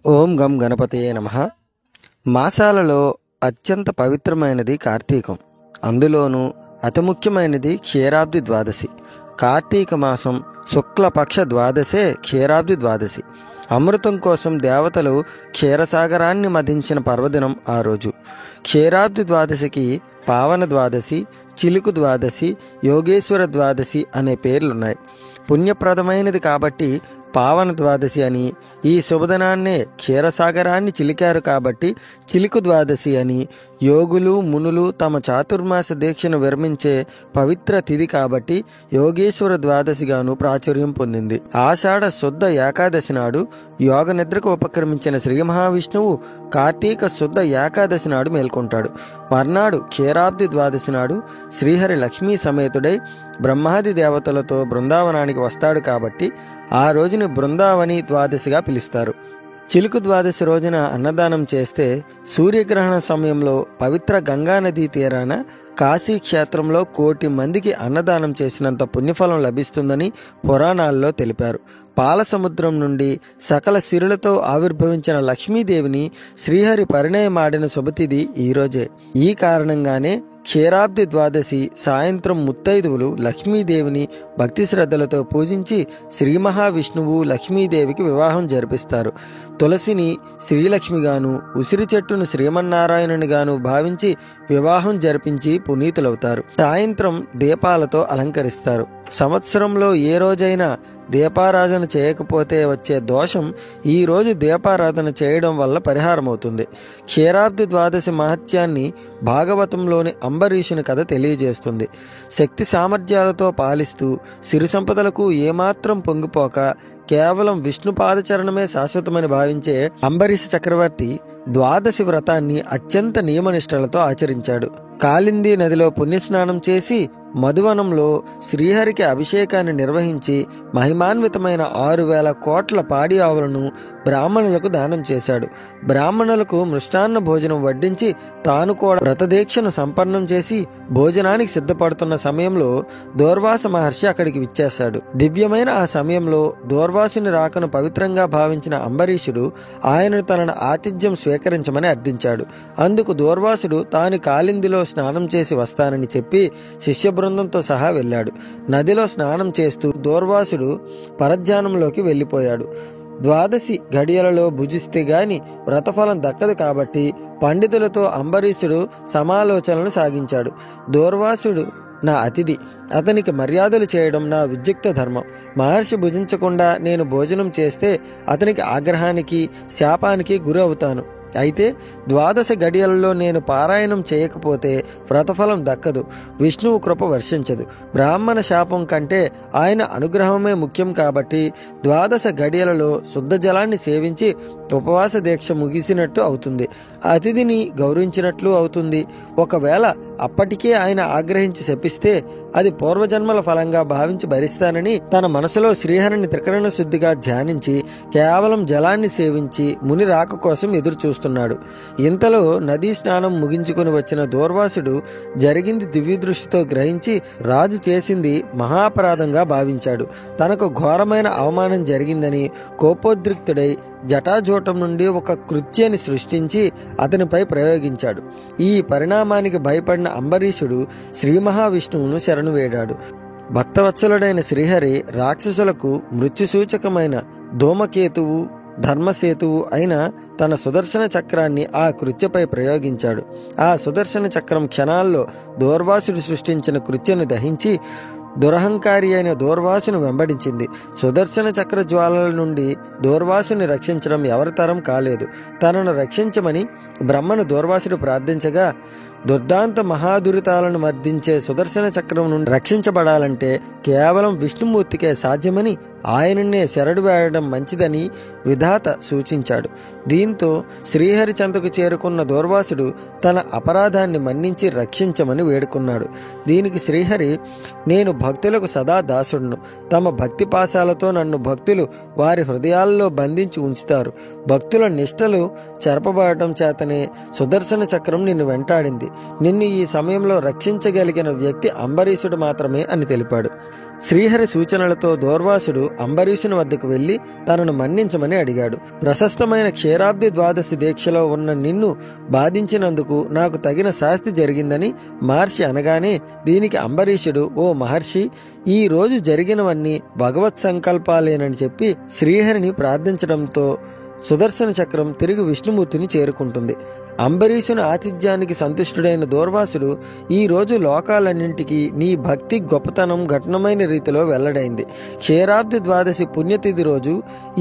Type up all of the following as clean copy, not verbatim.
ఓం గం గణపతయే నమః. మాసాలలో అత్యంత పవిత్రమైనది కార్తీకం. అందులోనూ అతి ముఖ్యమైనది క్షీరాబ్ది ద్వాదశి. కార్తీక మాసం శుక్లపక్ష ద్వాదశే క్షీరాబ్ది ద్వాదశి. అమృతం కోసం దేవతలు క్షీరసాగరాన్ని మదించిన పర్వదినం ఆ రోజు. క్షీరాబ్ది ద్వాదశికి పావన ద్వాదశి, చిలుకు ద్వాదశి, యోగేశ్వర ద్వాదశి అనే పేర్లున్నాయి. పుణ్యప్రదమైనది కాబట్టి పావన ద్వాదశి అని, ఈ శుభదినాన్నే క్షీరసాగరాన్ని చిలికారు కాబట్టి చిలుకు ద్వాదశి అని, యోగులు మునులు తమ చాతుర్మాస దీక్షను విరమించే పవిత్ర తిథి కాబట్టి యోగేశ్వర ద్వాదశిగాను ప్రాచుర్యం పొందింది. ఆషాఢ శుద్ధ ఏకాదశి నాడు యోగ నిద్రకు ఉపక్రమించిన శ్రీ మహావిష్ణువు కార్తీక శుద్ధ ఏకాదశి నాడు మేల్కొంటాడు. మర్నాడు క్షీరాబ్ది ద్వాదశి నాడు శ్రీహరి లక్ష్మీ సమేతుడై బ్రహ్మాది దేవతలతో బృందావనానికి వస్తాడు కాబట్టి ఆ రోజుని బృందావని ద్వాదశిగా పిలుస్తారు. చిలుకు ద్వాదశి రోజున అన్నదానం చేస్తే సూర్యగ్రహణ సమయంలో పవిత్ర గంగానదీ తీరాన కాశీ క్షేత్రంలో 1,00,00,000 మందికి అన్నదానం చేసినంత పుణ్యఫలం లభిస్తుందని పురాణాల్లో తెలిపారు. పాల సముద్రం నుండి సకల సిరులతో ఆవిర్భవించిన లక్ష్మీదేవిని శ్రీహరి పరిణయమాడిన శుభతిథి ఈరోజే. ఈ కారణంగానే క్షీరాబ్ది ద్వాదశి సాయంత్రం ముత్తైదువులు లక్ష్మీదేవిని భక్తి శ్రద్ధలతో పూజించి శ్రీ మహావిష్ణువు లక్ష్మీదేవికి వివాహం జరిపిస్తారు. తులసిని శ్రీలక్ష్మిగాను, ఉసిరి చెట్టును శ్రీమన్నారాయణునిగాను భావించి వివాహం జరిపించి పునీతులవుతారు. సాయంత్రం దీపాలతో అలంకరిస్తారు. సంవత్సరంలో ఏ రోజైనా దీపారాధన చేయకపోతే వచ్చే దోషం ఈ రోజు దీపారాధన చేయడం వల్ల పరిహారమవుతుంది. క్షీరాబ్ది ద్వాదశి మహత్యాన్ని భాగవతంలోని అంబరీషుని కథ తెలియజేస్తుంది. శక్తి సామర్థ్యాలతో పాలిస్తూ సిరి సంపదలకు ఏమాత్రం పొంగిపోక కేవలం విష్ణు పాదచరణమే శాశ్వతమని భావించే అంబరీష చక్రవర్తి ద్వాదశి వ్రతాన్ని అత్యంత నియమనిష్టలతో ఆచరించాడు. కాళింది నదిలో పుణ్యస్నానం చేసి మధువనంలో శ్రీహరికి అభిషేకాన్ని నిర్వహించి మహిమాన్వితమైన 6,000 కోట్ల పాడి ఆవులను బ్రాహ్మణులకు దానం చేశాడు. బ్రాహ్మణులకు మృష్టాన్న భోజనం వడ్డించి తాను కూడా వ్రతదీక్షను సంపన్నం చేసి భోజనానికి సిద్ధపడుతున్న సమయంలో దూర్వాస మహర్షి అక్కడికి విచ్చేశాడు. దివ్యమైన ఆ సమయంలో దూర్వాసుని రాకను పవిత్రంగా భావించిన అంబరీషుడు ఆయనను తనను ఆతిథ్యం స్వీకరించమని అర్థించాడు. అందుకు దూర్వాసుడు తాను కాళిందిలో స్నానం చేసి వస్తానని చెప్పి శిష్య బృందంతో సహా వెళ్ళాడు. నదిలో స్నానం చేస్తూ దూర్వాసుడు పరధ్యానంలోకి వెళ్ళిపోయాడు. ద్వాదశి గడియలలో భుజిస్తే గాని వ్రతఫలం దక్కదు కాబట్టి పండితులతో అంబరీషుడు సమాలోచనలు సాగించాడు. దూర్వాసుడు నా అతిథి, అతనికి మర్యాదలు చేయడం నా విద్యుక్త ధర్మం. మహర్షి భుజించకుండా నేను భోజనం చేస్తే అతనికి ఆగ్రహానికి శాపానికి గురి అవుతాను. అయితే ద్వాదశ గడియలలో నేను పారాయణం చేయకపోతే వ్రతఫలం దక్కదు, విష్ణువు కృప వర్షించదు. బ్రాహ్మణ శాపం కంటే ఆయన అనుగ్రహమే ముఖ్యం కాబట్టి ద్వాదశ గడియలలో శుద్ధ జలాన్ని సేవించి ఉపవాస దీక్ష ముగిసినట్టు అవుతుంది, అతిథిని గౌరవించినట్లు అవుతుంది. ఒకవేళ అప్పటికే ఆయన ఆగ్రహించి శపిస్తే అది పూర్వజన్మల ఫలంగా భావించి భరిస్తానని తన మనసులో శ్రీహరిని త్రికరణ శుద్ధిగా ధ్యానించి కేవలం జలాన్ని సేవించి ముని రాక కోసం ఎదురు చూస్తున్నాడు. ఇంతలో నదీ స్నానం ముగించుకుని వచ్చిన దూర్వాసుడు జరిగింది దివ్యదృష్టితో గ్రహించి రాజు చేసింది మహాపరాధంగా భావించాడు. తనకు ఘోరమైన అవమానం జరిగిందని కోపోద్రిక్తుడై జటాజూటం నుండి ఒక కృత్యాన్ని సృష్టించి అతనిపై ప్రయోగించాడు. ఈ పరిణామానికి భయపడిన అంబరీషుడు శ్రీ మహావిష్ణువును శరణు వేడాడు. భక్తవత్సలుడైన శ్రీహరి రాక్షసులకు మృత్యుసూచకమైన ధూమకేతువు, ధర్మసేతువు అయిన తన సుదర్శన చక్రాన్ని ఆ కృత్యపై ప్రయోగించాడు. ఆ సుదర్శన చక్రం క్షణాల్లో దూర్వాసుడు సృష్టించిన కృత్యను దహించి దురహంకారి అయిన దూర్వాసును వెంబడించింది. సుదర్శన చక్ర జ్వాలల నుండి దూర్వాసుని రక్షించడం ఎవరితరం కాలేదు. తనను రక్షించమని బ్రహ్మను దూర్వాసుడు ప్రార్థించగా దుర్దాంత మహాదురితాలను మర్దించే సుదర్శన చక్రం నుండి రక్షించబడాలంటే కేవలం విష్ణుమూర్తికే సాధ్యమని ఆయననే శరణు వేయడం మంచిదని విధాత సూచించాడు. దీంతో శ్రీహరి చెంతకు చేరుకున్న దూర్వాసుడు తన అపరాధాన్ని మన్నించి రక్షించమని వేడుకున్నాడు. దీనికి శ్రీహరి, నేను భక్తులకు సదా దాసుడును. తమ భక్తి పాశాలతో నన్ను భక్తులు వారి హృదయాల్లో బంధించి ఉంచుతారు. భక్తుల నిష్టలు చెరపబడటం చేతనే సుదర్శన చక్రం నిన్ను వెంటాడింది. నిన్ను ఈ సమయంలో రక్షించగలిగిన వ్యక్తి అంబరీషుడు మాత్రమే అని తెలిపాడు. శ్రీహరి సూచనలతో దూర్వాసుడు అంబరీషుని వద్దకు వెళ్లి తనను మన్నించమని అడిగాడు. ప్రశస్తమైన క్షీరాబ్ది ద్వాదశి దీక్షలో ఉన్న నిన్ను బాధించినందుకు నాకు తగిన శాస్తి జరిగిందని మహర్షి అనగానే దీనికి అంబరీషుడు, ఓ మహర్షి, ఈ రోజు జరిగినవన్నీ భగవత్ సంకల్పాలేనని చెప్పి శ్రీహరిని ప్రార్థించడంతో సుదర్శన చక్రం తిరిగి విష్ణుమూర్తిని చేరుకుంటుంది. అంబరీషుని ఆతిథ్యానికి సంతుష్టుడైన దూర్వాసుడు, ఈ రోజు లోకాలన్నింటికీ నీ భక్తి గొప్పతనం ఘటనమైన రీతిలో వెల్లడైంది. క్షీరాబ్ది ద్వాదశి పుణ్యతిథి రోజు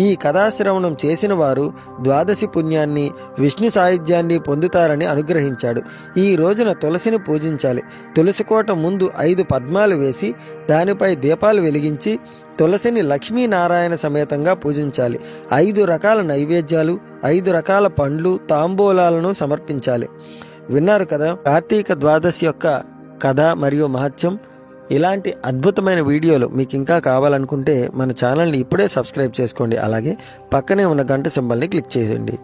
ఈ కథాశ్రవణం చేసిన వారు ద్వాదశి పుణ్యాన్ని, విష్ణు సాయుధ్యాన్ని పొందుతారని అనుగ్రహించాడు. ఈ రోజున తులసిని పూజించాలి. తులసికోట ముందు 5 పద్మాలు వేసి దానిపై దీపాలు వెలిగించి తులసిని లక్ష్మీనారాయణ సమేతంగా పూజించాలి. 5 రకాల నైవేద్యాలు, 5 రకాల పండ్లు, తాంబూలాలను సమర్పించాలి. విన్నారు కదా కార్తీక ద్వాదశి యొక్క కథ మరియు మహత్యం. ఇలాంటి అద్భుతమైన వీడియోలు మీకు ఇంకా కావాలనుకుంటే మన ఛానల్ని ఇప్పుడే సబ్స్క్రైబ్ చేసుకోండి. అలాగే పక్కనే ఉన్న గంట సింబల్ని క్లిక్ చేయండి.